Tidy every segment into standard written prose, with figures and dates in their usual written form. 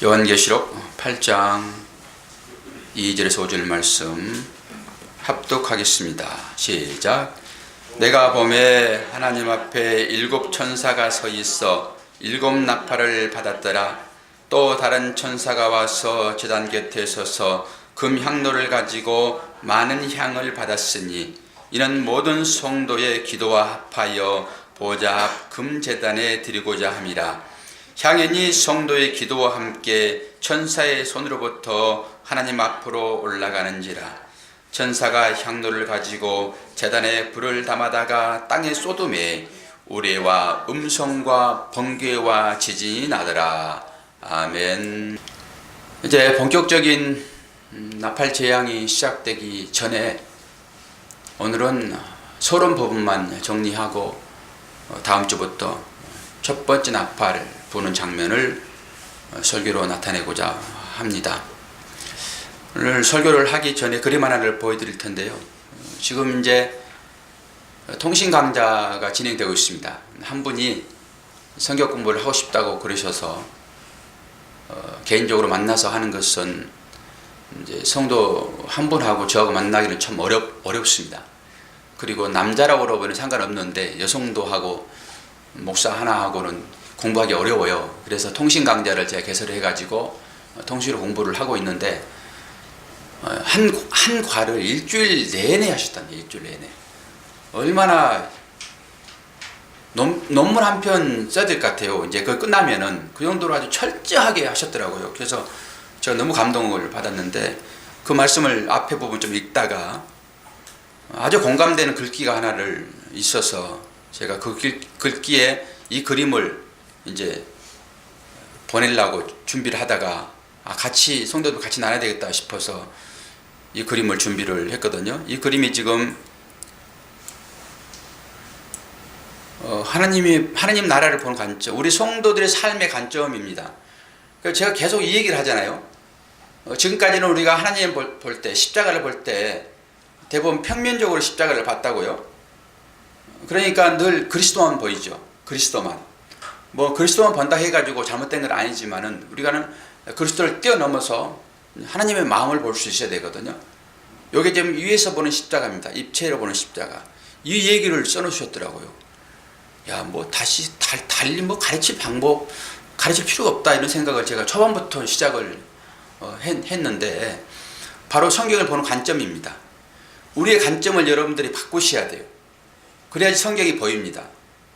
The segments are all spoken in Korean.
요한계시록 8장 2절에서 5절 말씀 합독하겠습니다. 시작. 내가 보매 하나님 앞에 7 천사가 서 있어 7 나팔을 받았더라. 또 다른 천사가 와서 제단 곁에 서서 금 향로를 가지고 많은 향을 받았으니 이는 모든 성도의 기도와 합하여 보좌 앞 금제단에 드리고자 함이라. 향연이 성도의 기도와 함께 천사의 손으로부터 하나님 앞으로 올라가는지라. 천사가 향로를 가지고 제단에 불을 담아다가 땅에 쏟음에 우레와 음성과 번개와 지진이 나더라. 아멘. 이제 본격적인 나팔 재앙이 시작되기 전에 오늘은 서론 부분만 정리하고 다음 주부터 첫 번째 나팔을 부는 장면을 설교로 나타내고자 합니다. 오늘 설교를 하기 전에 그림 하나를 보여드릴 텐데요. 지금 이제 통신 강좌가 진행되고 있습니다. 한 분이 성경 공부를 하고 싶다고 그러셔서 개인적으로 만나서 하는 것은 이제 성도 한 분하고 저하고 만나기는 참 어렵습니다. 그리고 남자라고 그러면 상관없는데 여성도 하고 목사 하나하고는 공부하기 어려워요. 그래서 통신 강좌를 제가 개설해 가지고 통신으로 공부를 하고 있는데 한 과를 일주일 내내 하셨다는 거예요. 일주일 내내. 얼마나 논문 한 편 써야 될 것 같아요. 이제 그거 끝나면은 그 정도로 아주 철저하게 하셨더라고요. 그래서 제가 너무 감동을 받았는데 그 말씀을 앞에 부분 좀 읽다가 아주 공감되는 글귀가 하나를 있어서 제가 그 글귀에 이 그림을 이제 보내려고 준비를 하다가 같이 성도들 같이 나눠야 되겠다 싶어서 이 그림을 준비를 했거든요. 이 그림이 지금 하나님 나라를 보는 관점, 우리 성도들의 삶의 관점입니다. 그래서 제가 계속 이 얘기를 하잖아요. 지금까지는 우리가 하나님을 볼 때, 십자가를 볼 때 대부분 평면적으로 십자가를 봤다고요. 그러니까 늘 그리스도만 보이죠. 그리스도만. 뭐 그리스도만 본다 해가지고 잘못된 건 아니지만은 우리가는 그리스도를 뛰어넘어서 하나님의 마음을 볼 수 있어야 되거든요. 요게 지금 위에서 보는 십자가입니다. 입체로 보는 십자가. 이 얘기를 써놓으셨더라고요. 야, 뭐 다시 달리 뭐 가르칠 필요가 없다 이런 생각을 제가 초반부터 시작을 했는데 바로 성경을 보는 관점입니다. 우리의 관점을 여러분들이 바꾸셔야 돼요. 그래야지 성경이 보입니다.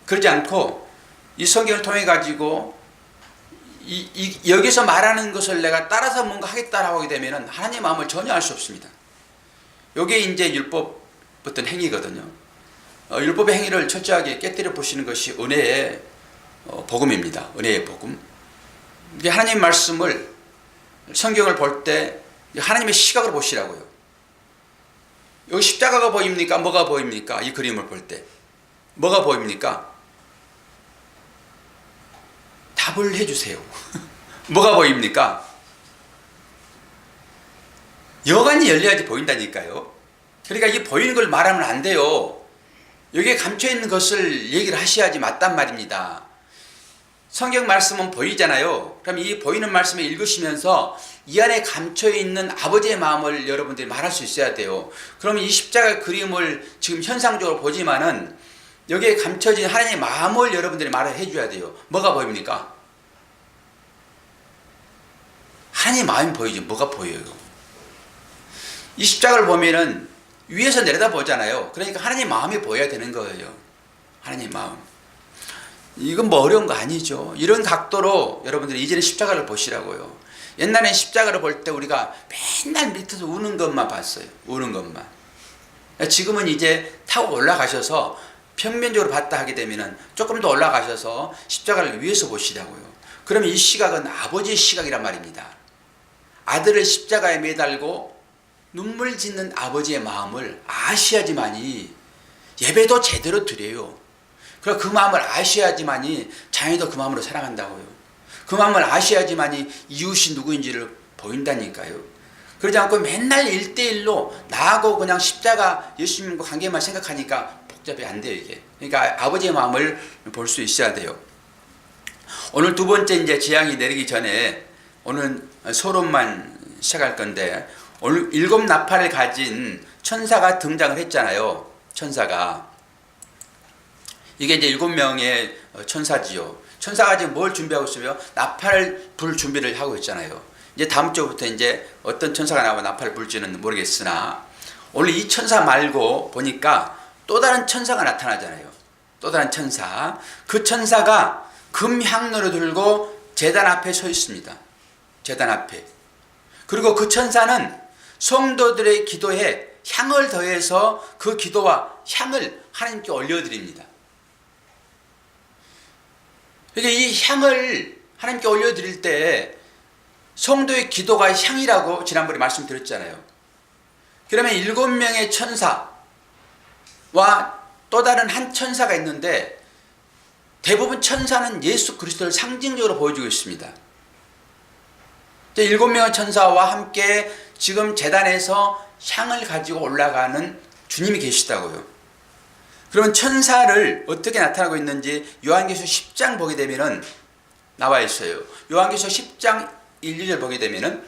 그러지 않고 이 성경을 통해 가지고 여기서 말하는 것을 내가 따라서 뭔가 하겠다라고 하게 되면 하나님의 마음을 전혀 알 수 없습니다. 이게 이제 율법 어떤 행위거든요. 율법의 행위를 철저하게 깨뜨려 보시는 것이 은혜의 복음입니다. 은혜의 복음. 이게 하나님 말씀을 성경을 볼 때 하나님의 시각으로 보시라고요. 여기 십자가가 보입니까? 뭐가 보입니까? 이 그림을 볼 때 뭐가 보입니까? 답을 해주세요. 뭐가 보입니까? 여관이 열려야지 보인다니까요. 그러니까 이 보이는 걸 말하면 안 돼요. 여기에 감춰있는 것을 얘기를 하셔야지 맞단 말입니다. 성경 말씀은 보이잖아요. 그럼 이 보이는 말씀을 읽으시면서 이 안에 감춰있는 아버지의 마음을 여러분들이 말할 수 있어야 돼요. 그러면 이 십자가 그림을 지금 현상적으로 보지만은 여기에 감춰진 하나님의 마음을 여러분들이 말을 해줘야 돼요. 뭐가 보입니까? 하나님의 마음이 보이지 뭐가 보여요? 이 십자가를 보면은 위에서 내려다 보잖아요. 그러니까 하나님의 마음이 보여야 되는 거예요. 하나님의 마음. 이건 뭐 어려운 거 아니죠. 이런 각도로 여러분들이 이제는 십자가를 보시라고요. 옛날엔 십자가를 볼 때 우리가 맨날 밑에서 우는 것만 봤어요. 우는 것만. 지금은 이제 타고 올라가셔서 평면적으로 봤다 하게 되면은 조금 더 올라가셔서 십자가를 위에서 보시라고요. 그러면 이 시각은 아버지의 시각이란 말입니다. 아들을 십자가에 매달고 눈물 짓는 아버지의 마음을 아셔야지만이 예배도 제대로 드려요. 그리고 그 마음을 아셔야지만이 자녀도 그 마음으로 사랑한다고요. 그 마음을 아셔야지만이 이웃이 누구인지를 보인다니까요. 그러지 않고 맨날 1대1로 나하고 그냥 십자가 예수님과 관계만 생각하니까 복잡이 안 돼요, 이게. 그러니까 아버지의 마음을 볼 수 있어야 돼요. 오늘 두 번째 이제 재앙이 내리기 전에 오늘 서론만 시작할 건데, 오늘 7 나팔을 가진 천사가 등장을 했잖아요. 천사가. 이게 이제 7명의 천사지요. 천사가 지금 뭘 준비하고 있으며 나팔을 불 준비를 하고 있잖아요. 이제 다음 주부터 이제 어떤 천사가 나와 나팔을 불지는 모르겠으나, 오늘 이 천사 말고 보니까 또 다른 천사가 나타나잖아요. 또 다른 천사. 그 천사가 금향로를 들고 제단 앞에 서 있습니다. 제단 앞에. 그리고 그 천사는 성도들의 기도에 향을 더해서 그 기도와 향을 하나님께 올려드립니다. 그러니까 이 향을 하나님께 올려드릴 때 성도의 기도가 향이라고 지난번에 말씀드렸잖아요. 그러면 7명의 천사와 또 다른 한 천사가 있는데, 대부분 천사는 예수 그리스도를 상징적으로 보여주고 있습니다. 7명의 천사와 함께 지금 제단에서 향을 가지고 올라가는 주님이 계시다고요. 그러면 천사를 어떻게 나타나고 있는지 요한계시록 10장 보게 되면은 나와 있어요. 요한계시록 10장 1, 2절 보게 되면은,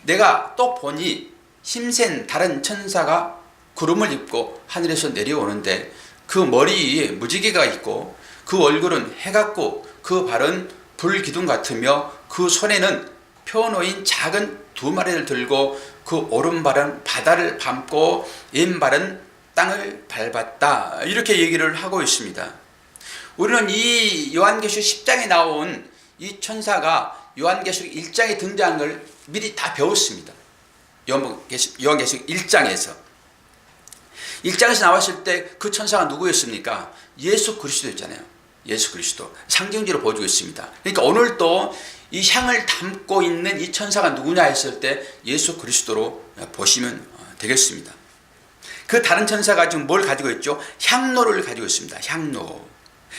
내가 또 보니 힘센 다른 천사가 구름을 입고 하늘에서 내려오는데, 그 머리에 무지개가 있고 그 얼굴은 해 같고 그 발은 불기둥 같으며 그 손에는 펴놓인 작은 2마리를 들고 그 오른발은 바다를 밟고 왼발은 땅을 밟았다. 이렇게 얘기를 하고 있습니다. 우리는 이 요한계시록 10장에 나온 이 천사가 요한계시록 1장에 등장한 걸 미리 다 배웠습니다. 요한계시록 1장에서. 1장에서 나왔을 때 그 천사가 누구였습니까? 예수 그리스도였잖아요. 예수 그리스도. 상징적으로 보여주고 있습니다. 그러니까 오늘도 이 향을 담고 있는 이 천사가 누구냐 했을 때 예수 그리스도로 보시면 되겠습니다. 그 다른 천사가 지금 뭘 가지고 있죠? 향로를 가지고 있습니다. 향로.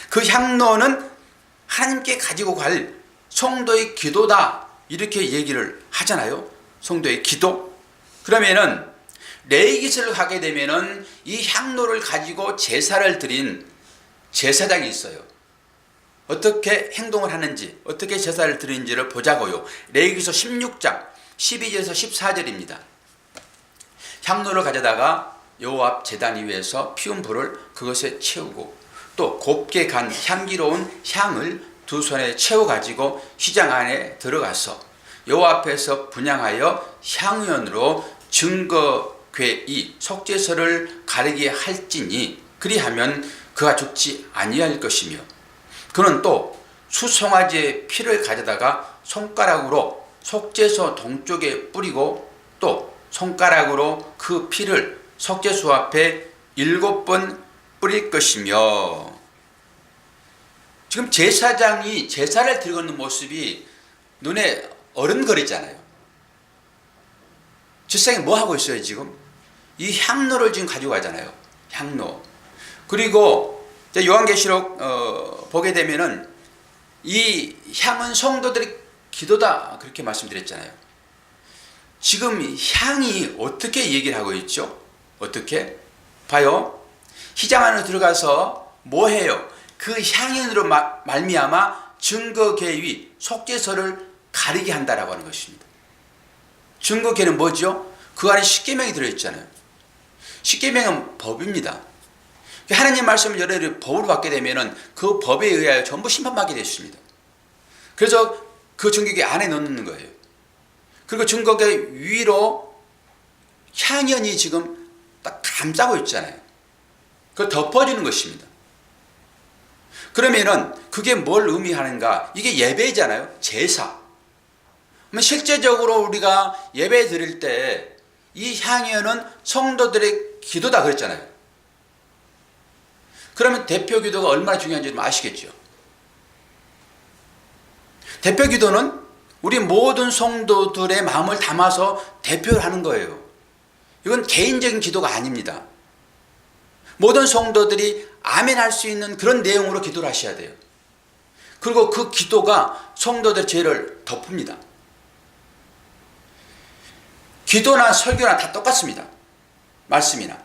그 향로는 하나님께 가지고 갈 성도의 기도다. 이렇게 얘기를 하잖아요. 성도의 기도. 그러면은 레위기서를 가게 되면은 이 향로를 가지고 제사를 드린 제사장이 있어요. 어떻게 행동을 하는지, 어떻게 제사를 드리는지를 보자고요. 레위기서 16장 12절에서 14절입니다. 향로를 가져다가 여호와 앞 제단 위에서 피운 불을 그것에 채우고, 또 곱게 간 향기로운 향을 2 손에 채워 가지고 휘장 안에 들어가서 여호와 앞에서 분향하여 향연으로 증거궤이 속죄소를 가리게 할지니, 그리하면 그가 죽지 아니할 것이며, 그는 또 수송아지의 피를 가져다가 손가락으로 속죄소 동쪽에 뿌리고, 또 손가락으로 그 피를 속죄소 앞에 7번 뿌릴 것이며. 지금 제사장이 제사를 드리고 있는 모습이 눈에 어른거리잖아요. 제사장이 뭐 하고 있어요? 지금 이 향로를 지금 가지고 가잖아요. 향로. 그리고 요한계시록 보게 되면은 이 향은 성도들의 기도다, 그렇게 말씀드렸잖아요. 지금 향이 어떻게 얘기를 하고 있죠? 어떻게? 봐요. 휘장 안으로 들어가서 뭐 해요? 그 향연으로 말미암아 증거궤위 속죄소를 가리게 한다라고 하는 것입니다. 증거궤는 뭐죠? 그 안에 십계명이 들어있잖아요. 십계명은 법입니다. 하나님 말씀을 여러분이 법으로 받게 되면은 그 법에 의하여 전부 심판받게 되십니다. 그래서 그 증거궤 안에 넣는 거예요. 그리고 증거궤 위로 향연이 지금 딱 감싸고 있잖아요. 그걸 덮어주는 것입니다. 그러면은 그게 뭘 의미하는가? 이게 예배잖아요. 제사. 실제적으로 우리가 예배 드릴 때 이 향연은 성도들의 기도다 그랬잖아요. 그러면 대표 기도가 얼마나 중요한지 좀 아시겠죠? 대표 기도는 우리 모든 성도들의 마음을 담아서 대표를 하는 거예요. 이건 개인적인 기도가 아닙니다. 모든 성도들이 아멘 할 수 있는 그런 내용으로 기도를 하셔야 돼요. 그리고 그 기도가 성도들의 죄를 덮습니다. 기도나 설교나 다 똑같습니다. 말씀이나.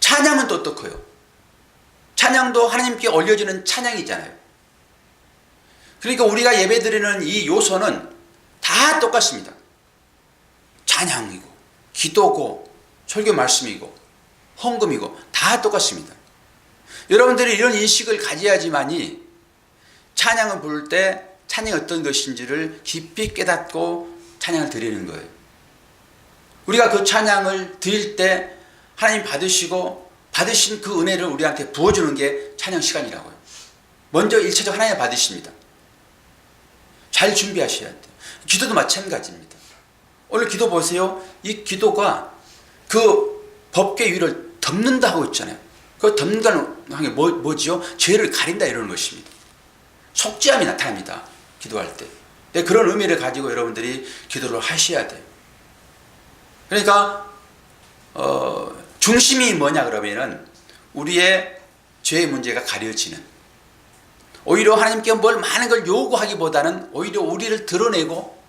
찬양은 또 어떻고요? 찬양도 하나님께 올려지는 찬양이잖아요. 그러니까 우리가 예배드리는 이 요소는 다 똑같습니다. 찬양이고 기도고 설교 말씀이고 헌금이고 다 똑같습니다. 여러분들이 이런 인식을 가져야지만이 찬양을 부를 때 찬양이 어떤 것인지를 깊이 깨닫고 찬양을 드리는 거예요. 우리가 그 찬양을 드릴 때 하나님 받으시고 받으신 그 은혜를 우리한테 부어주는 게 찬양 시간이라고요. 먼저 1차적 하나님 받으십니다. 잘 준비하셔야 돼요. 기도도 마찬가지입니다. 오늘 기도 보세요. 이 기도가 그 법궤 위를 덮는다 고 있잖아요. 그 덮는다는 게 뭐지요? 죄를 가린다 이러는 것입니다. 속죄함이 나타납니다. 기도할 때. 네, 그런 의미를 가지고 여러분들이 기도를 하셔야 돼요. 그러니까 중심이 뭐냐 그러면은 우리의 죄의 문제가 가려지는, 오히려 하나님께 뭘 많은 걸 요구하기보다는 오히려 우리를 드러내고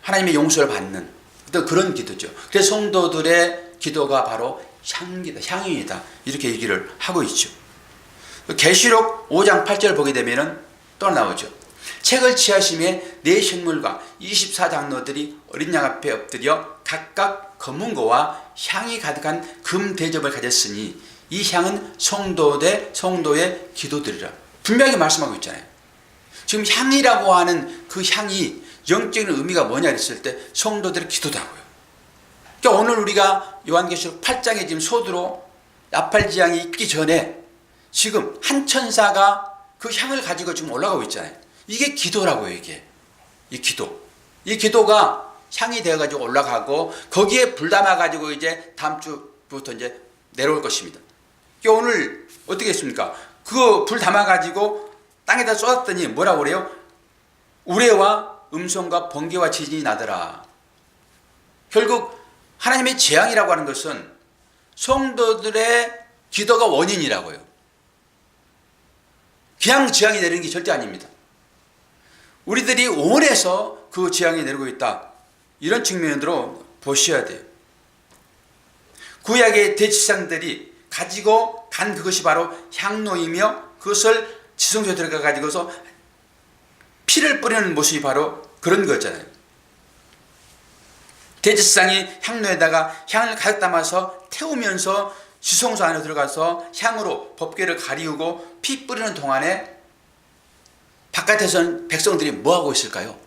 하나님의 용서를 받는 어떤 그런 기도죠. 그래서 성도들의 기도가 바로 향기다, 향유이다 이렇게 얘기를 하고 있죠. 계시록 5장 8절 보게 되면은 또 나오죠. 책을 취하심에 네 생물과 24장로들이 어린 양 앞에 엎드려 각각 검은고와 향이 가득한 금 대접을 가졌으니 이 향은 성도의 기도들이라. 분명히 말씀하고 있잖아요. 지금 향이라고 하는 그 향이 영적인 의미가 뭐냐 했을 때 성도들의 기도다고요. 그러니까 오늘 우리가 요한계시록 8장에 지금 소두로 나팔지향이 있기 전에 지금 한 천사가 그 향을 가지고 지금 올라가고 있잖아요. 이게 기도라고요. 이게 이 기도가 향이 되어가지고 올라가고 거기에 불 담아가지고 이제 다음 주부터 이제 내려올 것입니다. 그러니까 오늘 어떻게 했습니까? 그 불 담아가지고 땅에다 쏟았더니 뭐라고 그래요? 우레와 음성과 번개와 지진이 나더라. 결국 하나님의 재앙이라고 하는 것은 성도들의 기도가 원인이라고요. 그냥 재앙이 내리는 게 절대 아닙니다. 우리들이 원해서 그 재앙이 내리고 있다. 이런 측면으로 보셔야 돼요. 구약의 대지상들이 가지고 간 그것이 바로 향로이며 그것을 지성소에 들어가 가지고서 피를 뿌리는 모습이 바로 그런 거잖아요. 대제사장이 향로에다가 향을 가득 담아서 태우면서 지성소 안에 들어가서 향으로 법궤를 가리우고 피 뿌리는 동안에 바깥에서는 백성들이 뭐하고 있을까요?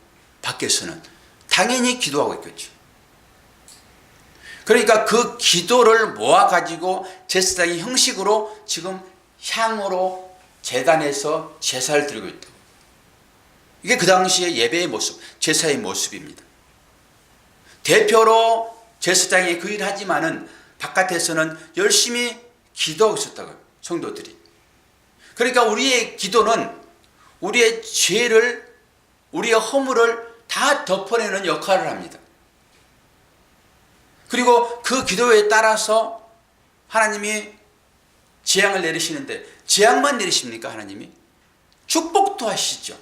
밖에서는 당연히 기도하고 있겠죠. 그러니까 그 기도를 모아가지고 제사장이 형식으로 지금 향으로 제단에서 제사를 드리고 있다고. 이게 그 당시의 예배의 모습, 제사의 모습입니다. 대표로 제사장이 그 일을 하지만은 바깥에서는 열심히 기도하고 있었다고요. 성도들이. 그러니까 우리의 기도는 우리의 죄를, 우리의 허물을 다 덮어내는 역할을 합니다. 그리고 그 기도에 따라서 하나님이 재앙을 내리시는데 재앙만 내리십니까? 하나님이? 축복도 하시죠.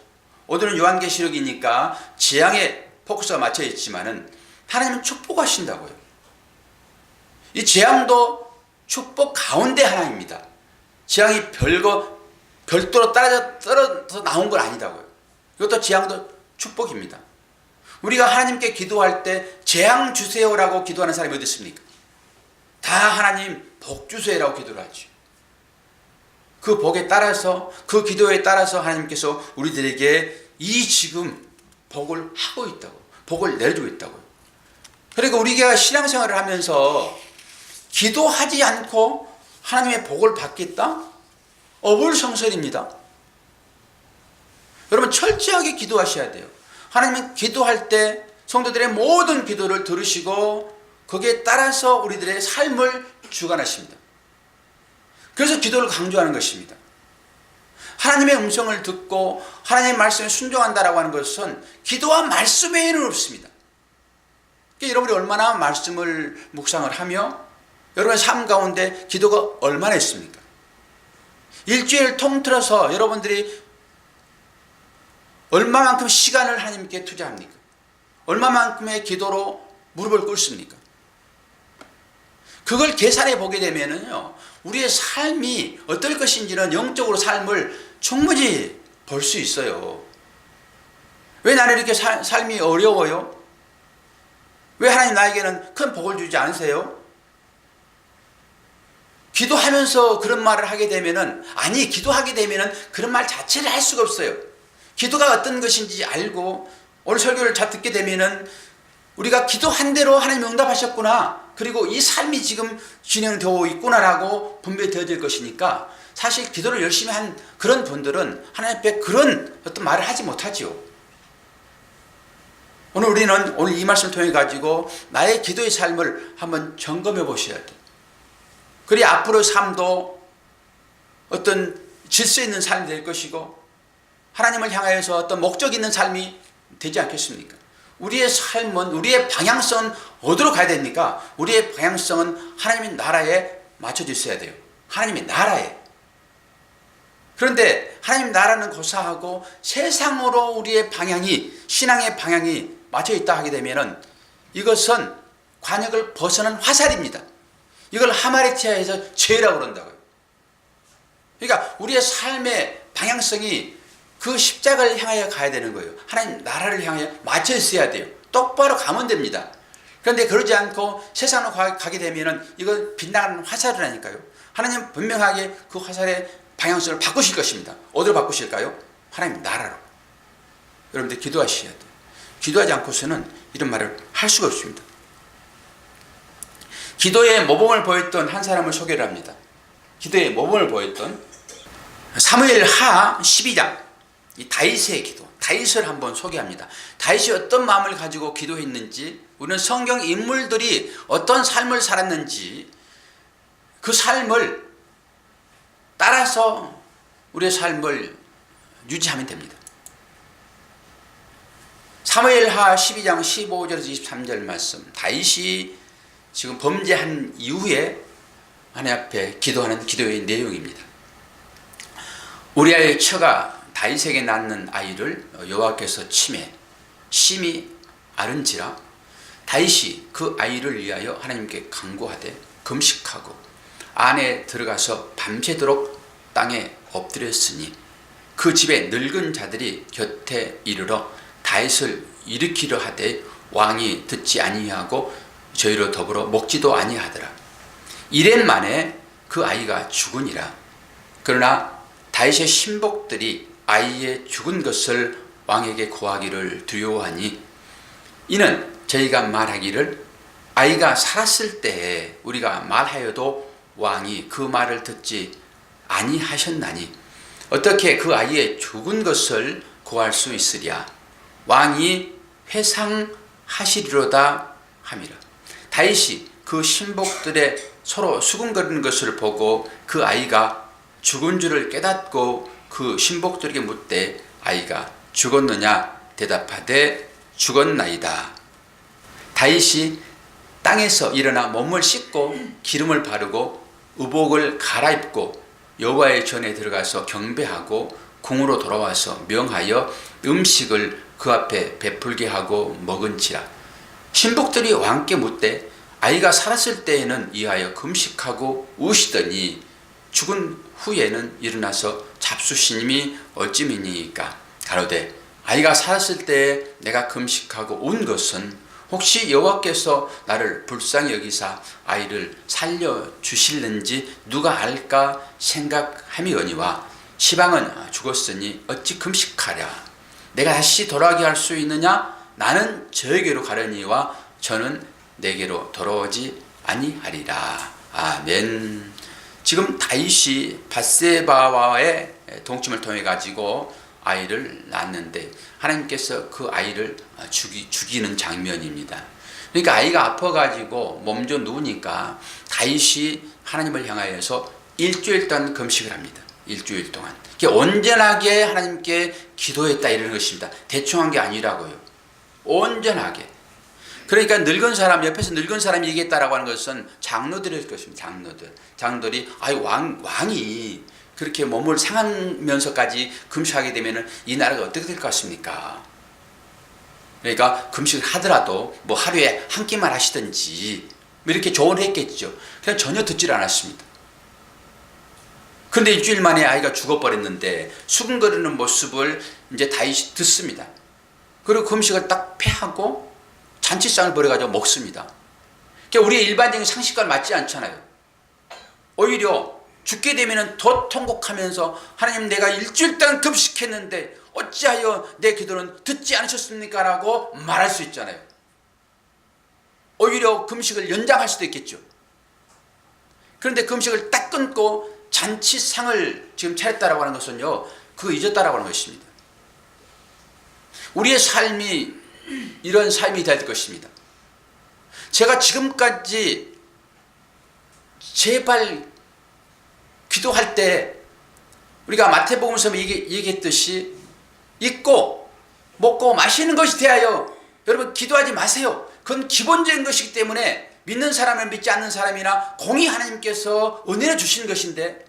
오늘은 요한계시록이니까 재앙에 포커스가 맞춰 있지만은 하나님은 축복하신다고요. 이 재앙도 축복 가운데 하나입니다. 재앙이 별도로 떨어져서 나온 건 아니다고요. 이것도 재앙도 축복입니다. 우리가 하나님께 기도할 때 재앙 주세요라고 기도하는 사람이 어디 있습니까? 다 하나님 복 주세요라고 기도를 하죠. 그 복에 따라서, 그 기도에 따라서 하나님께서 우리들에게 이 지금 복을 하고 있다고, 복을 내려주고 있다고요. 그러니까 우리가 신앙생활을 하면서 기도하지 않고 하나님의 복을 받겠다? 어불성설입니다. 여러분 철저하게 기도하셔야 돼요. 하나님은 기도할 때 성도들의 모든 기도를 들으시고 거기에 따라서 우리들의 삶을 주관하십니다. 그래서 기도를 강조하는 것입니다. 하나님의 음성을 듣고 하나님의 말씀에 순종한다라고 하는 것은 기도와 말씀 외에는 없습니다. 그러니까 여러분이 얼마나 말씀을 묵상을 하며 여러분의 삶 가운데 기도가 얼마나 있습니까? 일주일 통틀어서 여러분들이 얼마만큼 시간을 하나님께 투자합니까? 얼마만큼의 기도로 무릎을 꿇습니까? 그걸 계산해 보게 되면은요, 우리의 삶이 어떨 것인지는 영적으로 삶을 충분히 볼 수 있어요. 왜 나는 이렇게 삶이 어려워요? 왜 하나님 나에게는 큰 복을 주지 않으세요? 기도하면서 그런 말을 하게 되면은, 아니, 기도하게 되면은 그런 말 자체를 할 수가 없어요. 기도가 어떤 것인지 알고 오늘 설교를 잘 듣게 되면은 우리가 기도한 대로 하나님 응답하셨구나, 그리고 이 삶이 지금 진행되고 있구나라고 분별되어질 것이니까, 사실 기도를 열심히 한 그런 분들은 하나님 앞에 그런 어떤 말을 하지 못하지요. 오늘 우리는 오늘 이 말씀을 통해 가지고 나의 기도의 삶을 한번 점검해 보셔야 돼요. 그리 앞으로의 삶도 어떤 질서 있는 삶이 될 것이고 하나님을 향하여서 어떤 목적 있는 삶이 되지 않겠습니까? 우리의 삶은, 우리의 방향성은 어디로 가야 됩니까? 우리의 방향성은 하나님의 나라에 맞춰져 있어야 돼요. 하나님의 나라에. 그런데 하나님 나라는 고사하고 세상으로 우리의 방향이, 신앙의 방향이 맞춰 있다 하게 되면은 이것은 관역을 벗어난 화살입니다. 이걸 하마리티아에서 죄라고 그런다고요. 그러니까 우리의 삶의 방향성이 그 십자가를 향하여 가야 되는 거예요. 하나님 나라를 향하여 맞춰 있어야 돼요. 똑바로 가면 됩니다. 그런데 그러지 않고 세상으로 가게 되면은 이건 빗나가는 화살이라니까요. 하나님 분명하게 그 화살의 방향성을 바꾸실 것입니다. 어디로 바꾸실까요? 하나님 나라로. 여러분들 기도하셔야 돼요. 기도하지 않고서는 이런 말을 할 수가 없습니다. 기도의 모범을 보였던 한 사람을 소개를 합니다. 기도의 모범을 보였던 사무엘하 12장, 이 다윗의 기도, 다윗을 한번 소개합니다. 다윗이 어떤 마음을 가지고 기도했는지, 우리는 성경 인물들이 어떤 삶을 살았는지 그 삶을 따라서 우리의 삶을 유지하면 됩니다. 사무엘하 12장 15절에서 23절 말씀, 다윗이 지금 범죄한 이후에 하나님 앞에 기도하는 기도의 내용입니다. 우리아의 처가 다윗에게 낳는 아이를 여호와께서 치매 심히 앓은지라 다윗이 그 아이를 위하여 하나님께 간구하되 금식하고 안에 들어가서 밤새도록 땅에 엎드렸으니 그 집에 늙은 자들이 곁에 이르러 다윗을 일으키려 하되 왕이 듣지 아니하고 저희로 더불어 먹지도 아니하더라. 이랜 만에 그 아이가 죽으니라. 그러나 다윗의 신복들이 아이의 죽은 것을 왕에게 고하기를 두려워하니 이는 저희가 말하기를 아이가 살았을 때에 우리가 말하여도 왕이 그 말을 듣지 아니하셨나니 어떻게 그 아이의 죽은 것을 고할 수 있으랴. 왕이 회상하시리로다 함이라. 다윗이 그 신복들의 서로 수군거리는 것을 보고 그 아이가 죽은 줄을 깨닫고 그 신복들에게 묻되 아이가 죽었느냐 대답하되 죽었나이다. 다윗이 땅에서 일어나 몸을 씻고 기름을 바르고 의복을 갈아입고 여호와의 전에 들어가서 경배하고 궁으로 돌아와서 명하여 음식을 그 앞에 베풀게 하고 먹은지라. 신복들이 왕께 묻되 아이가 살았을 때에는 이하여 금식하고 우시더니 죽은 후에는 일어나서 잡수시님이 어찌미니까. 가로되 아이가 살았을 때에 내가 금식하고 온 것은 혹시 여호와께서 나를 불쌍히 여기사 아이를 살려주실는지 누가 알까 생각함이거니와 시방은 죽었으니 어찌 금식하랴. 내가 다시 돌아가게 할 수 있느냐. 나는 저에게로 가려니와 저는 내게로 돌아오지 아니하리라. 아멘. 지금 다윗이 밧세바와의 동침을 통해 가지고 아이를 낳았는데 하나님께서 그 아이를 죽이는 장면입니다. 그러니까 아이가 아파가지고 몸 좀 누우니까 다윗이 하나님을 향하여서 일주일 동안 금식을 합니다. 일주일 동안. 온전하게 하나님께 기도했다 이러는 것입니다. 대충 한 게 아니라고요. 온전하게. 그러니까 늙은 사람, 옆에서 늙은 사람이 얘기했다라고 하는 것은 장로들일 것입니다. 장로들이 왕이 그렇게 몸을 상하면서까지 금식하게 되면 이 나라가 어떻게 될 것 같습니까? 그러니까 금식을 하더라도 뭐 하루에 한 끼만 하시든지 이렇게 조언을 했겠죠. 그냥 전혀 듣질 않았습니다. 그런데 일주일 만에 아이가 죽어버렸는데 수근거리는 모습을 이제 다윗이 듣습니다. 그리고 금식을 딱 패하고 잔치상을 벌여가지고 먹습니다. 그러니까 우리의 일반적인 상식과 맞지 않잖아요. 오히려 죽게 되면 더 통곡하면서 하나님 내가 일주일 동안 금식했는데 어찌하여 내 기도는 듣지 않으셨습니까? 라고 말할 수 있잖아요. 오히려 금식을 연장할 수도 있겠죠. 그런데 금식을 딱 끊고 잔치상을 지금 차렸다라고 하는 것은요, 그거 잊었다라고 하는 것입니다. 우리의 삶이 이런 삶이 될 것입니다. 제가 지금까지 제발 기도할 때 우리가 마태복음서 얘기했듯이 잊고 먹고 마시는 것이 대하여 여러분 기도하지 마세요. 그건 기본적인 것이기 때문에 믿는 사람은 믿지 않는 사람이나 공의 하나님께서 은혜를 주시는 것인데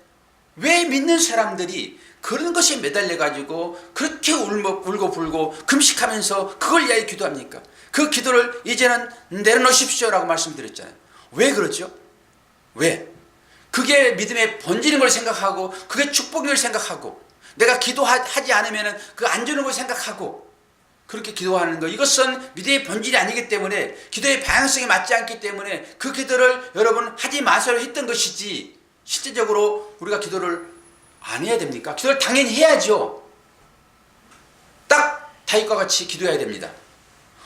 왜 믿는 사람들이 그런 것에 매달려 가지고 그렇게 울고 불고 금식하면서 그걸 위하여 기도합니까? 그 기도를 이제는 내려놓으십시오라고 말씀드렸잖아요. 왜 그러죠? 왜? 그게 믿음의 본질인 걸 생각하고 그게 축복인 걸 생각하고 내가 기도하지 않으면 그 안 주는 걸 생각하고 그렇게 기도하는 것, 이것은 믿음의 본질이 아니기 때문에 기도의 방향성이 맞지 않기 때문에 그 기도를 여러분 하지 마세요 했던 것이지, 실제적으로 우리가 기도를 안 해야 됩니까? 기도를 당연히 해야죠. 딱 다윗과 같이 기도해야 됩니다.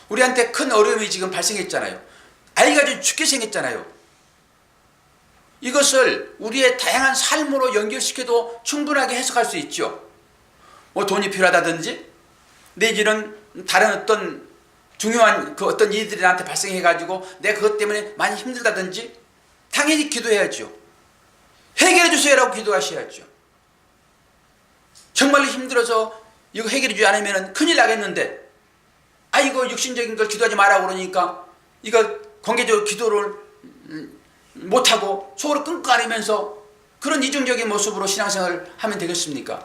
우리한테 큰 어려움이 지금 발생했잖아요. 아이가 좀 죽게 생겼잖아요. 이것을 우리의 다양한 삶으로 연결시켜도 충분하게 해석할 수 있죠. 뭐 돈이 필요하다든지 내지는 다른 어떤 중요한 그 어떤 일들이 나한테 발생해가지고 내가 그것 때문에 많이 힘들다든지 당연히 기도해야죠. 해결해 주세요라고 기도하셔야죠. 정말로 힘들어서 이거 해결해 주지 않으면 큰일 나겠는데 이거 육신적인 걸 기도하지 마라고 그러니까 이거 관계적으로 기도를 못하고 속으로 끙끙거리면서 그런 이중적인 모습으로 신앙생활을 하면 되겠습니까?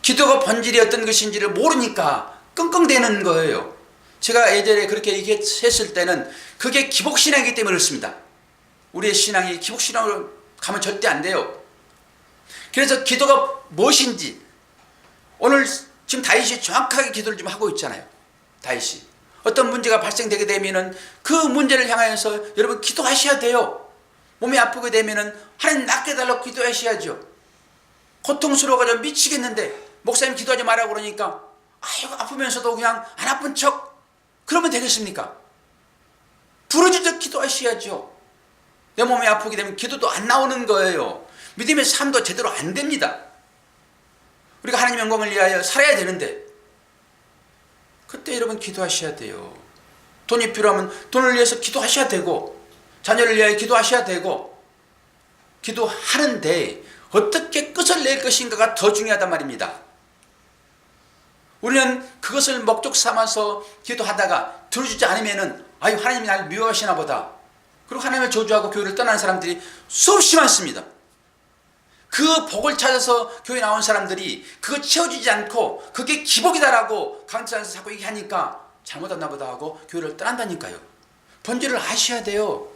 기도가 본질이 어떤 것인지를 모르니까 끙끙대는 거예요. 제가 예전에 그렇게 얘기했을 때는 그게 기복신앙이기 때문에 그렇습니다. 우리의 신앙이 기복신앙으로 가면 절대 안 돼요. 그래서 기도가 무엇인지 오늘 지금 다윗이 정확하게 기도를 좀 하고 있잖아요. 다윗이 어떤 문제가 발생되게 되면은 그 문제를 향하여서 여러분 기도하셔야 돼요. 몸이 아프게 되면은 하나님 낫게 달라고 기도하셔야죠. 고통스러워가지고 미치겠는데 목사님 기도하지 말라고 그러니까 아이고 아프면서도 그냥 안 아픈 척 그러면 되겠습니까? 부르짖어 기도하셔야죠. 내 몸이 아프게 되면 기도도 안 나오는 거예요. 믿음의 삶도 제대로 안 됩니다. 우리가 하나님 영광을 위하여 살아야 되는데 그때 여러분 기도하셔야 돼요. 돈이 필요하면 돈을 위해서 기도하셔야 되고 자녀를 위하여 기도하셔야 되고 기도하는데 어떻게 끝을 낼 것인가가 더 중요하단 말입니다. 우리는 그것을 목적 삼아서 기도하다가 들어주지 않으면은 하나님이 나를 미워하시나 보다. 그리고 하나님을 저주하고 교회를 떠나는 사람들이 수없이 많습니다. 그 복을 찾아서 교회 나온 사람들이 그거 채워주지 않고 그게 기복이다라고 강단에서 자꾸 얘기하니까 잘못했나 보다 하고 교회를 떠난다니까요. 본질을 아셔야 돼요.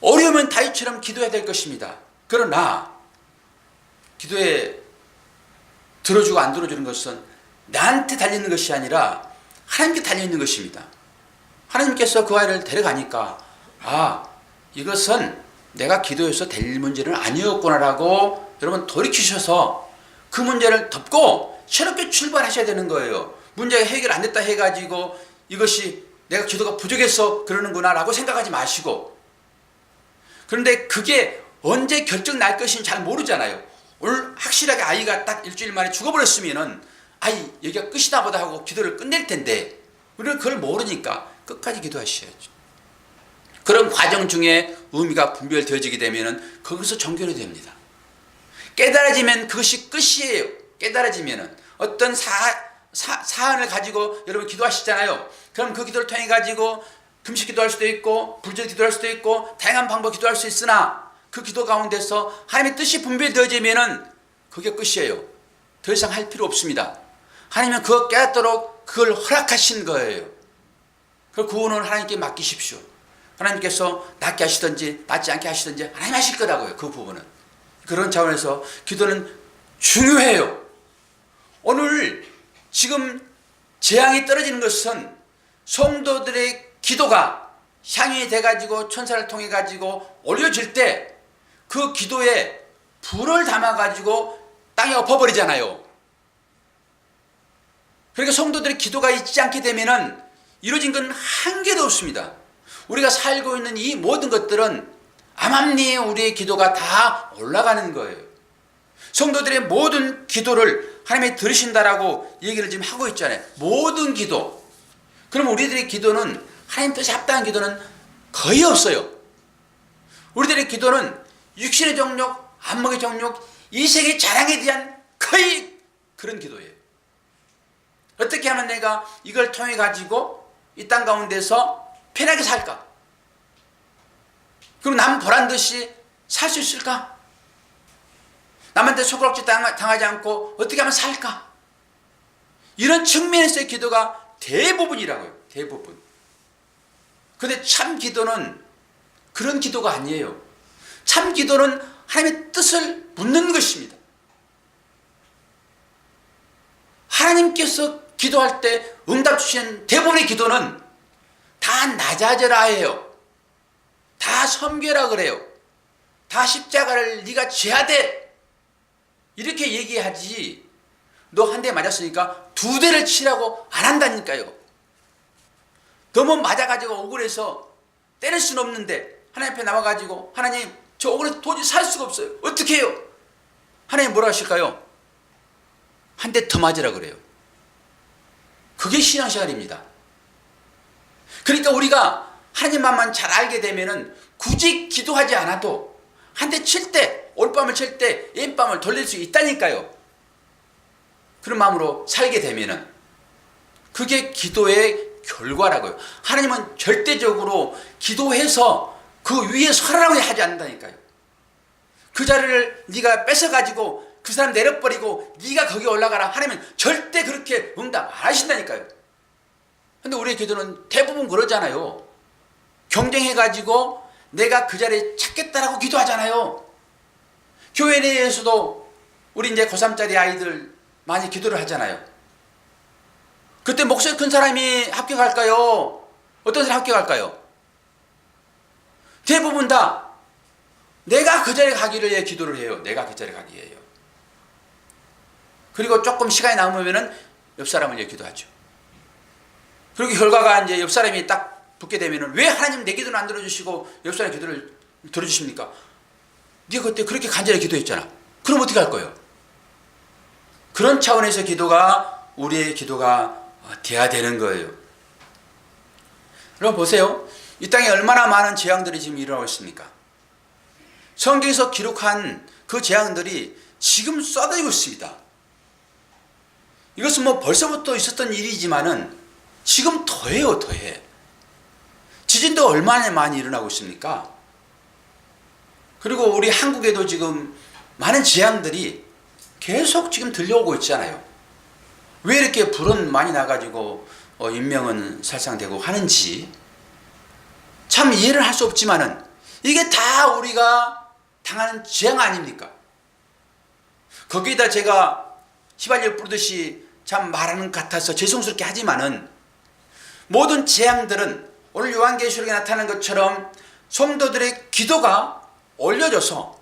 어려우면 다윗처럼 기도해야 될 것입니다. 그러나 기도에 들어주고 안 들어주는 것은 나한테 달려있는 것이 아니라 하나님께 달려있는 것입니다. 하나님께서 그 아이를 데려가니까 이것은 내가 기도해서 될 문제는 아니었구나라고 여러분 돌이키셔서 그 문제를 덮고 새롭게 출발하셔야 되는 거예요. 문제가 해결 안 됐다 해가지고 이것이 내가 기도가 부족해서 그러는구나 라고 생각하지 마시고, 그런데 그게 언제 결정 날 것인지 잘 모르잖아요. 오늘 확실하게 아이가 딱 일주일 만에 죽어버렸으면은 여기가 끝이다 보다 하고 기도를 끝낼 텐데 우리는 그걸 모르니까 끝까지 기도하셔야죠. 그런 과정 중에 의미가 분별되어지게 되면 거기서 종결이 됩니다. 깨달아지면 그것이 끝이에요. 깨달아지면 어떤 사안을 가지고 여러분 기도하시잖아요. 그럼 그 기도를 통해 가지고 금식 기도할 수도 있고 불절 기도할 수도 있고 다양한 방법 기도할 수 있으나 그 기도 가운데서 하나님의 뜻이 분별되어지면 그게 끝이에요. 더 이상 할 필요 없습니다. 하나님은 그거 깨닫도록 그걸 허락하신 거예요. 그 구원을 하나님께 맡기십시오. 하나님께서 낫게 하시든지 낫지 않게 하시든지 하나님 하실 거라고요. 그 부분은 그런 차원에서 기도는 중요해요. 오늘 지금 재앙이 떨어지는 것은 성도들의 기도가 향이 돼가지고 천사를 통해 가지고 올려질 때 그 기도에 불을 담아가지고 땅에 엎어버리잖아요. 그러니까 성도들의 기도가 있지 않게 되면은 이루어진 건 한 개도 없습니다. 우리가 살고 있는 이 모든 것들은 암암리에 우리의 기도가 다 올라가는 거예요. 성도들의 모든 기도를 하나님이 들으신다라고 얘기를 지금 하고 있잖아요. 모든 기도. 그럼 우리들의 기도는 하나님 뜻에 합당한 기도는 거의 없어요. 우리들의 기도는 육신의 정욕, 안목의 정욕, 이 세계 자랑에 대한 거의 그런 기도예요. 어떻게 하면 내가 이걸 통해 가지고 이 땅 가운데서 편하게 살까? 그럼 남 보란 듯이 살 수 있을까? 남한테 손가락질 당하지 않고 어떻게 하면 살까? 이런 측면에서의 기도가 대부분이라고요. 대부분. 근데 참 기도는 그런 기도가 아니에요. 참 기도는 하나님의 뜻을 묻는 것입니다. 하나님께서 기도할 때 응답 주시는 대부분의 기도는 다 낮아져라 해요. 다 섬겨라 그래요. 다 십자가를 네가 져야 돼. 이렇게 얘기하지. 너 한 대 맞았으니까 두 대를 치라고 안 한다니까요. 너무 맞아가지고 억울해서 때릴 수는 없는데 하나님 앞에 나와가지고 하나님 저 억울해서 도저히 살 수가 없어요. 어떻게 해요? 하나님 뭐라 하실까요? 한 대 더 맞으라 그래요. 그게 신앙생활입니다. 그러니까 우리가 하나님만만 잘 알게 되면은 굳이 기도하지 않아도 한 대 칠 때, 올밤을 칠 때 옌밤을 돌릴 수 있다니까요. 그런 마음으로 살게 되면은 그게 기도의 결과라고요. 하나님은 절대적으로 기도해서 그 위에 서라라고 하지 않는다니까요. 그 자리를 네가 뺏어가지고 그 사람 내려버리고 네가 거기 올라가라 하나님은 절대 그렇게 응답 안 하신다니까요. 근데 우리의 기도는 대부분 그러잖아요. 경쟁해가지고 내가 그 자리에 찾겠다라고 기도하잖아요. 교회 내에서도 우리 이제 고3짜리 아이들 많이 기도를 하잖아요. 그때 목소리 큰 사람이 합격할까요? 어떤 사람이 합격할까요? 대부분 다 내가 그 자리에 가기를 위해 기도를 해요. 내가 그 자리에 가기 위해요. 그리고 조금 시간이 남으면은 옆 사람을 위해 기도하죠. 그리고 결과가 이제 옆 사람이 딱 붙게 되면은 왜 하나님 내 기도는 안 들어주시고 옆 사람 기도를 들어주십니까? 네가 그때 그렇게 간절히 기도했잖아. 그럼 어떻게 할 거예요? 그런 차원에서 기도가 우리의 기도가 돼야 되는 거예요. 여러분 보세요. 이 땅에 얼마나 많은 재앙들이 지금 일어나고 있습니까? 성경에서 기록한 그 재앙들이 지금 쏟아지고 있습니다. 이것은 뭐 벌써부터 있었던 일이지만은 지금 더해요, 더해. 지진도 얼마나 많이 일어나고 있습니까? 그리고 우리 한국에도 지금 많은 재앙들이 계속 지금 들려오고 있잖아요. 왜 이렇게 불은 많이 나가지고 인명은 살상되고 하는지 참 이해를 할 수 없지만은 이게 다 우리가 당하는 재앙 아닙니까? 거기에다 제가 휘발유 뿌리듯이 참 말하는 것 같아서 죄송스럽게 하지만은 모든 재앙들은 오늘 요한계시록에 나타난 것처럼 성도들의 기도가 올려져서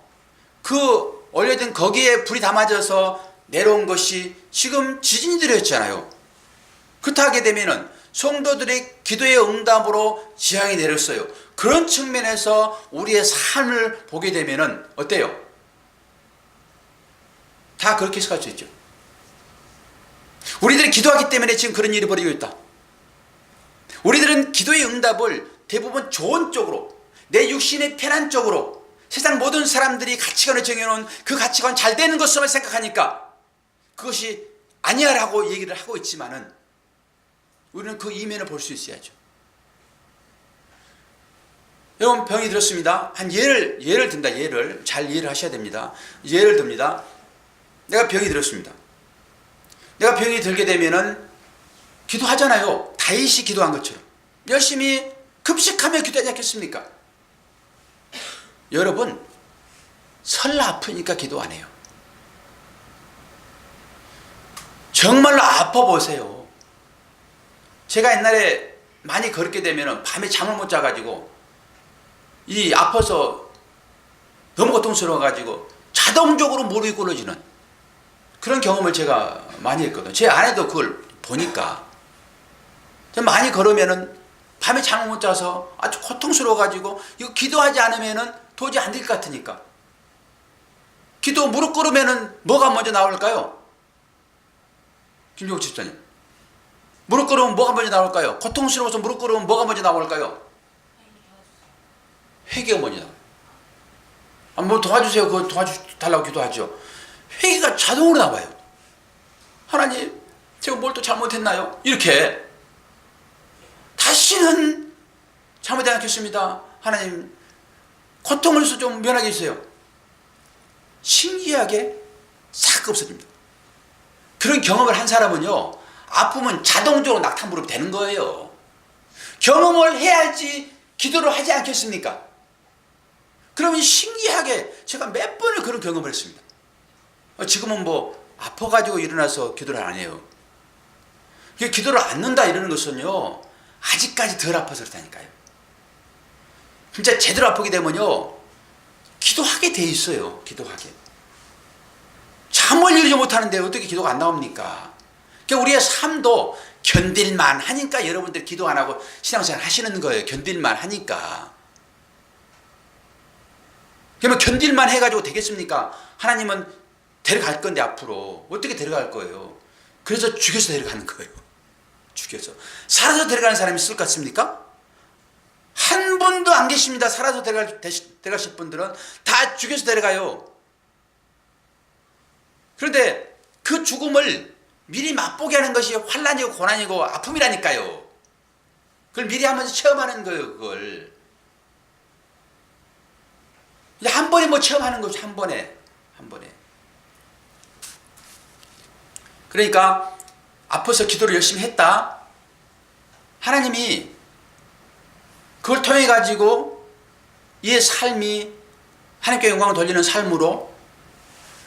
그 올려진 거기에 불이 담아져서 내려온 것이 지금 지진이 들었잖아요. 그렇다 하게 되면은 성도들의 기도의 응답으로 재앙이 내렸어요. 그런 측면에서 우리의 삶을 보게 되면은 어때요? 다 그렇게 해석할 수 있죠. 우리들이 기도하기 때문에 지금 그런 일이 벌어지고 있다. 우리들은 기도의 응답을 대부분 좋은 쪽으로, 내 육신의 편한 쪽으로, 세상 모든 사람들이 가치관을 정해놓은 그 가치관 잘 되는 것으로만 생각하니까 그것이 아니야라고 얘기를 하고 있지만은 우리는 그 이면을 볼 수 있어야죠. 여러분 병이 들었습니다. 한 예를 든다. 예를 잘 이해를 하셔야 됩니다. 예를 듭니다. 내가 병이 들었습니다. 내가 병이 들게 되면은 기도하잖아요. 다윗이 기도한 것처럼 열심히 급식하며 기도하지 않겠습니까? 여러분 설라 아프니까 기도 안 해요. 정말로 아파 보세요. 제가 옛날에 많이 그렇게 되면 밤에 잠을 못 자가지고 이 아파서 너무 고통스러워가지고 자동적으로 무릎이 꿇어지는 그런 경험을 제가 많이 했거든요. 제 아내도 그걸 보니까 많이 걸으면은 밤에 잠을 못 자서 아주 고통스러워가지고 이거 기도하지 않으면은 도저히 안 될 것 같으니까 기도 무릎 꿇으면은 뭐가 먼저 나올까요? 김종국 집사님, 무릎 꿇으면 뭐가 먼저 나올까요? 고통스러워서 무릎 꿇으면 뭐가 먼저 나올까요? 회개가 먼저 나와요. 뭐 도와주세요. 그거 도와달라고 기도하죠. 회개가 자동으로 나와요. 하나님, 제가 뭘 또 잘못했나요? 이렇게 다시는 잘못하지 않겠습니다. 하나님, 고통을서 좀 면하게 해주세요. 신기하게 싹 없어집니다. 그런 경험을 한 사람은요, 아프면 자동적으로 낙타 무릎이 되는 거예요. 경험을 해야지 기도를 하지 않겠습니까? 그러면 신기하게 제가 몇 번을 그런 경험을 했습니다. 지금은 뭐 아파가지고 일어나서 기도를 안 해요. 기도를 안 넣는다 이러는 것은요, 아직까지 덜 아파서 그렇다니까요. 진짜 제대로 아프게 되면요, 기도하게 돼 있어요. 기도하게. 잠을 이루지 못하는데 어떻게 기도가 안 나옵니까? 그러니까 우리의 삶도 견딜만 하니까 여러분들 기도 안 하고 신앙생활 하시는 거예요. 견딜만 하니까. 그러면 견딜만 해가지고 되겠습니까? 하나님은 데려갈 건데 앞으로 어떻게 데려갈 거예요? 그래서 죽여서 데려가는 거예요. 죽여서. 살아서 데려가는 사람이 있을 것 같습니까? 한 분도 안 계십니다. 살아서 데려가실 분들은 다 죽여서 데려가요. 그런데 그 죽음을 미리 맛보게 하는 것이 환난이고 고난이고 아픔이라니까요. 그걸 미리 하면서 체험하는 거예요. 그걸 한 번에 뭐 체험하는 거죠. 한 번에. 그러니까 아파서 기도를 열심히 했다. 하나님이 그걸 통해 가지고 이 삶이 하나님께 영광을 돌리는 삶으로,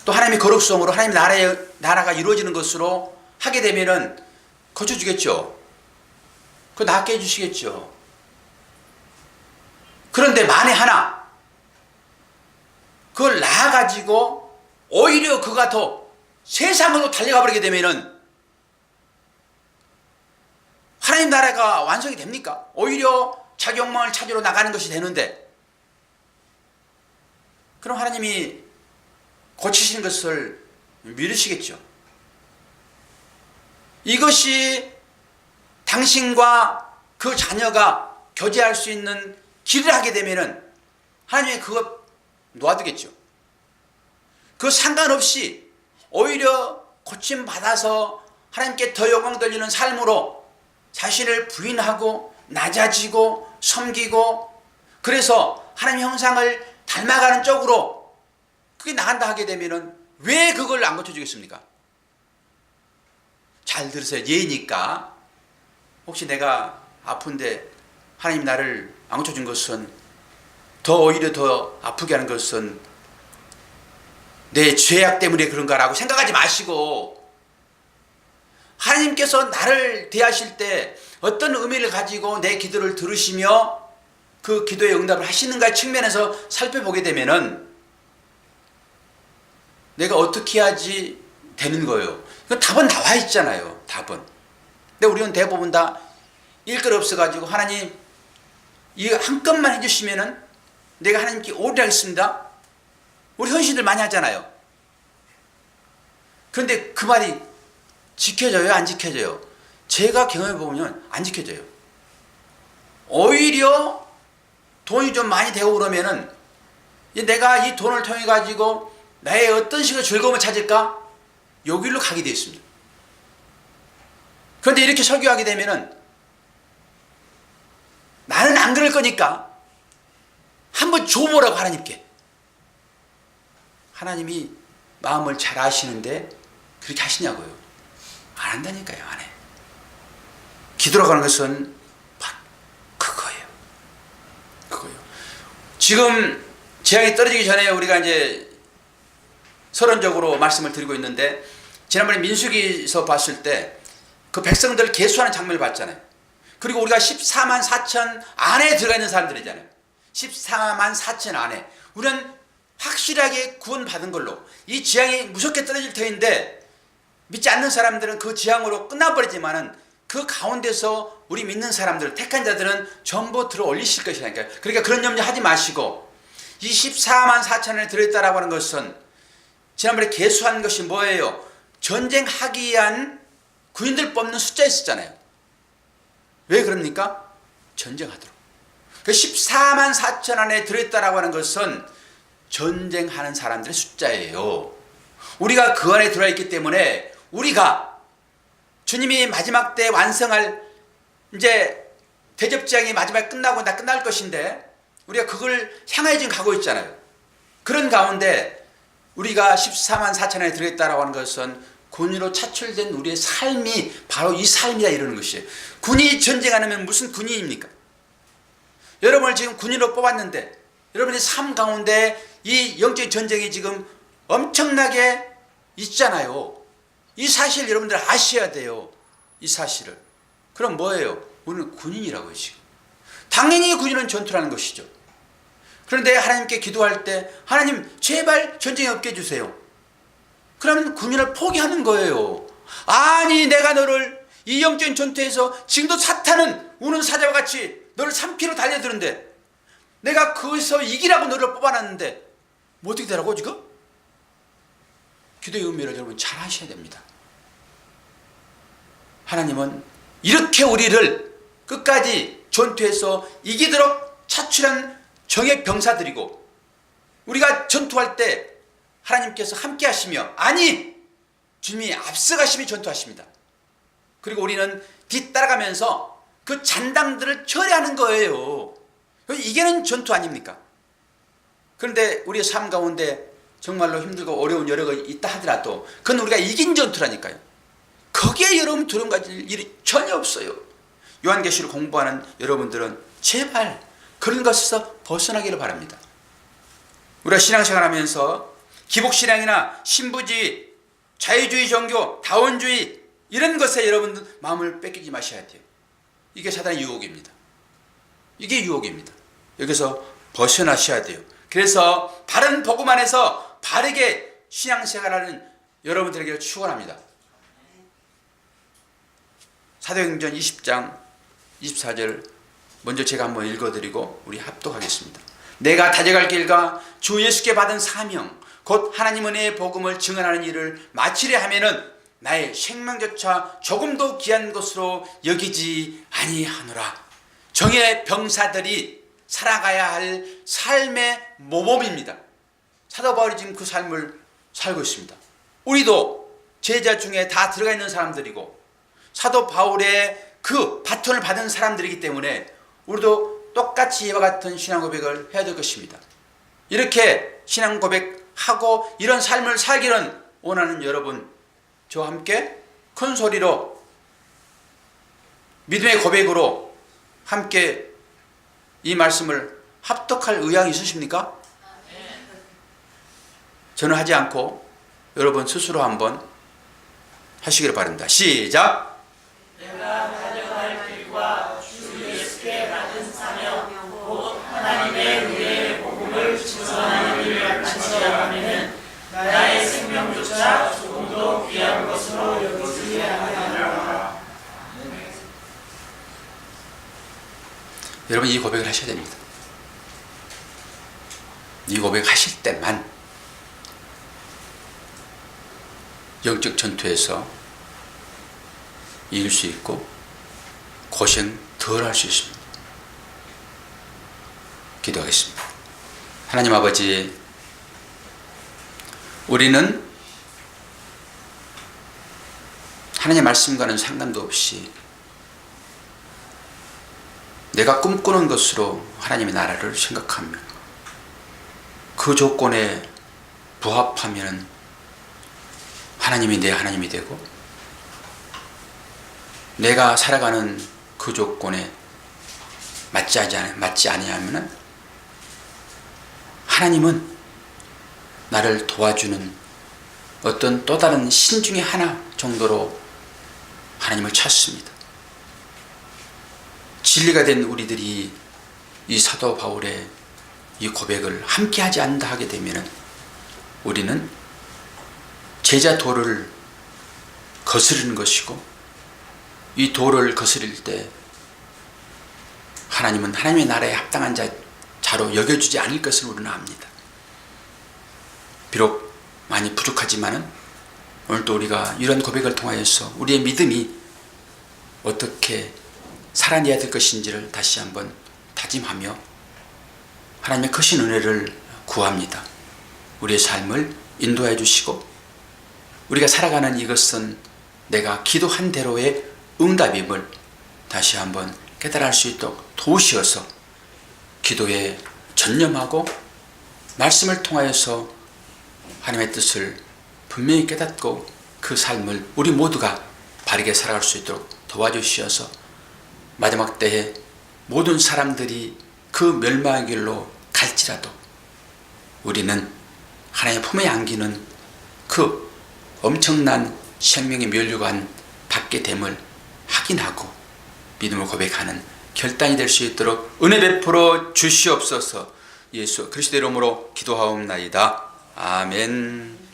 또 하나님의 거룩성으로 하나님의 나라가 이루어지는 것으로 하게 되면은 고쳐주겠죠. 그거 낫게 해주시겠죠. 그런데 만에 하나 그걸 나아가지고 오히려 그가 더 세상으로 달려가 버리게 되면은 하나님 나라가 완성이 됩니까? 오히려 자기 욕망을 찾으러 나가는 것이 되는데, 그럼 하나님이 고치시는 것을 미루시겠죠. 이것이 당신과 그 자녀가 교제할 수 있는 길을 하게 되면은 하나님이 그것 놓아두겠죠. 그 상관없이 오히려 고침받아서 하나님께 더 영광 돌리는 삶으로 자신을 부인하고 낮아지고 섬기고, 그래서 하나님 형상을 닮아가는 쪽으로 그게 나간다 하게 되면은 왜 그걸 안 고쳐주겠습니까? 잘 들으세요. 예니까. 혹시 내가 아픈데 하나님 나를 안 고쳐준 것은, 오히려 더 아프게 하는 것은 내 죄악 때문에 그런가라고 생각하지 마시고, 하나님께서 나를 대하실 때 어떤 의미를 가지고 내 기도를 들으시며 그 기도에 응답을 하시는가 측면에서 살펴보게 되면은 내가 어떻게 해야지 되는 거예요. 답은 나와 있잖아요. 답은. 근데 우리는 대부분 다 일 것 없어가지고 하나님 이거 한 건만 해주시면은 내가 하나님께 오리하겠습니다. 우리 헌신들 많이 하잖아요. 그런데 그 말이 지켜져요? 안 지켜져요? 제가 경험해보면 안 지켜져요. 오히려 돈이 좀 많이 되고 그러면은 내가 이 돈을 통해 가지고 나의 어떤 식의 즐거움을 찾을까? 여기로 가게 되어 있습니다. 그런데 이렇게 설교하게 되면은 나는 안 그럴 거니까 한번 줘보라고 하나님께. 하나님이 마음을 잘 아시는데 그렇게 하시냐고요. 안 한다니까요. 안 해. 기도라고 하는 것은 그거예요. 지금 재앙이 떨어지기 전에 우리가 이제 서론적으로 말씀을 드리고 있는데, 지난번에 민수기서 봤을 때 그 백성들 계수하는 장면을 봤잖아요. 그리고 우리가 14만 4천 안에 들어가 있는 사람들이잖아요. 14만 4천 안에 우리는 확실하게 구원받은 걸로 이 지향이 무섭게 떨어질 터인데, 믿지 않는 사람들은 그 지향으로 끝나버리지만은 그 가운데서 우리 믿는 사람들, 택한 자들은 전부 들어 올리실 것이라니까요. 그러니까 그런 염려 하지 마시고, 이 14만 4천 안에 들어있다라고 하는 것은 지난번에 계수한 것이 뭐예요? 전쟁하기 위한 군인들 뽑는 숫자 있었잖아요. 왜 그럽니까? 전쟁하도록. 그 14만 4천 안에 들어있다라고 하는 것은 전쟁하는 사람들의 숫자예요. 우리가 그 안에 들어와 있기 때문에 우리가 주님이 마지막 때 완성할 이제 대접지향이 마지막에 끝나고 다 끝날 것인데, 우리가 그걸 향하여 지금 가고 있잖아요. 그런 가운데 우리가 14만 4천 안에 들어있다라고 하는 것은 군인으로 차출된 우리의 삶이 바로 이 삶이다 이러는 것이에요. 군이 전쟁 안 하면 무슨 군인입니까? 여러분을 지금 군인으로 뽑았는데 여러분의 삶 가운데 이 영적 전쟁이 지금 엄청나게 있잖아요. 이 사실 여러분들 아셔야 돼요. 이 사실을. 그럼 뭐예요? 우리는 군인이라고요 지금. 당연히 군인은 전투라는 것이죠. 그런데 하나님께 기도할 때 하나님 제발 전쟁이 없게 해주세요. 그러면 군인을 포기하는 거예요. 아니 내가 너를 이 영적인 전투에서 지금도 사탄은 우는 사자와 같이 너를 삼키러 달려드는데 내가 거기서 이기라고 너를 뽑아놨는데 뭐 어떻게 되라고 지금? 기도의 의미를 여러분 잘 아셔야 됩니다. 하나님은 이렇게 우리를 끝까지 전투에서 이기도록 차출한 정예 병사들이고, 우리가 전투할 때 하나님께서 함께 하시며, 아니 주님이 앞서가시며 전투하십니다. 그리고 우리는 뒤따라가면서 그 잔당들을 처리하는 거예요. 이게는 전투 아닙니까? 그런데 우리의 삶 가운데 정말로 힘들고 어려운 여러가 있다 하더라도 그건 우리가 이긴 전투라니까요. 거기에 여러분 두려움 가질 일이 전혀 없어요. 요한계시를 공부하는 여러분들은 제발 그런 것에서 벗어나기를 바랍니다. 우리가 신앙생활 하면서 기복신앙이나 신부주의, 자유주의 종교, 다원주의 이런 것에 여러분들 마음을 뺏기지 마셔야 돼요. 이게 사단의 유혹입니다. 이게 유혹입니다. 여기서 벗어나셔야 돼요. 그래서 바른 복음 안에서 바르게 신앙생활하는 여러분들에게 축원합니다. 사도행전 20장 24절 먼저 제가 한번 읽어드리고 우리 합독하겠습니다. 내가 다져갈 길과 주 예수께 받은 사명 곧 하나님 은혜의 복음을 증언하는 일을 마치려 하면은 나의 생명조차 조금도 귀한 것으로 여기지 아니하노라. 정예 병사들이 살아가야 할 삶의 모범입니다. 사도 바울이 지금 그 삶을 살고 있습니다. 우리도 제자 중에 다 들어가 있는 사람들이고 사도 바울의 그 바톤을 받은 사람들이기 때문에 우리도 똑같이 이와 같은 신앙 고백을 해야 될 것입니다. 이렇게 신앙 고백하고 이런 삶을 살기를 원하는 여러분, 저와 함께 큰 소리로 믿음의 고백으로 함께 이 말씀을 합독할 의향이 있으십니까? 저는 하지 않고 여러분 스스로 한번 하시기를 바랍니다. 시작! 내가 가져갈 길과 주 예수께 받은 사명 곧 하나님의 은혜의 복음을 증언하는 일을 마치려 하면은 나의 생명조차 조금도 귀한 것으로 여기지 아니하노라. 여러분 이 고백을 하셔야 됩니다. 이 고백하실 때만 영적 전투에서 이길 수 있고 고생 덜 할 수 있습니다. 기도하겠습니다. 하나님 아버지, 우리는 하나님의 말씀과는 상관도 없이 내가 꿈꾸는 것으로 하나님의 나라를 생각하며 그 조건에 부합하면 하나님이 내 하나님이 되고, 내가 살아가는 그 조건에 맞지 아니하면 하나님은 나를 도와주는 어떤 또 다른 신 중에 하나 정도로 하나님을 찾습니다. 진리가 된 우리들이 이 사도 바울의 이 고백을 함께 하지 않는다 하게 되면 우리는 제자 도를 거스르는 것이고, 이 도를 거스릴 때 하나님은 하나님의 나라에 합당한 자로 여겨주지 않을 것을 우리는 압니다. 비록 많이 부족하지만은 오늘도 우리가 이런 고백을 통하여서 우리의 믿음이 어떻게 살아내야 될 것인지를 다시 한번 다짐하며 하나님의 크신 은혜를 구합니다. 우리의 삶을 인도해 주시고, 우리가 살아가는 이것은 내가 기도한 대로의 응답임을 다시 한번 깨달을 수 있도록 도우시어서 기도에 전념하고 말씀을 통하여서 하나님의 뜻을 분명히 깨닫고 그 삶을 우리 모두가 바르게 살아갈 수 있도록 도와주시어서 마지막 때에 모든 사람들이 그 멸망의 길로 갈지라도 우리는 하나님의 품에 안기는 그 엄청난 생명의 면류관 받게 됨을 확인하고 믿음을 고백하는 결단이 될 수 있도록 은혜 베풀어 주시옵소서. 예수 그리스도의 이름으로 기도하옵나이다. 아멘.